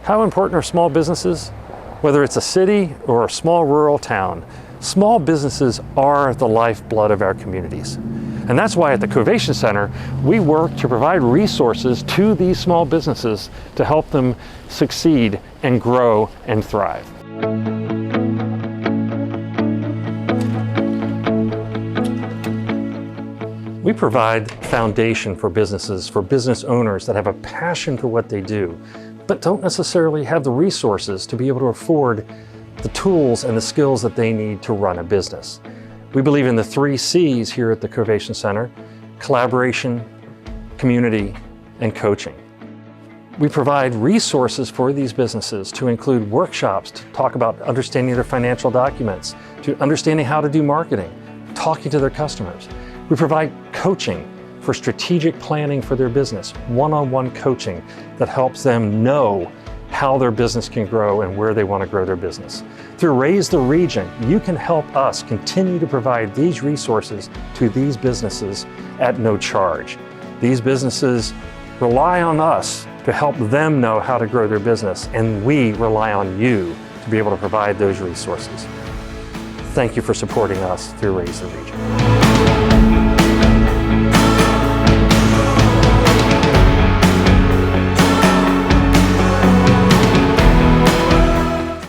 How important are small businesses? Whether it's a city or a small rural town, small businesses are the lifeblood of our communities. And that's why at the Covation Center, we work to provide resources to these small businesses to help them succeed and grow and thrive. We provide foundation for businesses, for business owners that have a passion for what they do, but don't necessarily have the resources to be able to afford the tools and the skills that they need to run a business. We believe in the 3 C's here at the Covation Center: collaboration, community, and coaching. We provide resources for these businesses to include workshops to talk about understanding their financial documents, to understanding how to do marketing, talking to their customers. We provide coaching for strategic planning for their business, one-on-one coaching that helps them know how their business can grow and where they want to grow their business. Through Raise the Region, you can help us continue to provide these resources to these businesses at no charge. These businesses rely on us to help them know how to grow their business, and we rely on you to be able to provide those resources. Thank you for supporting us through Raise the Region.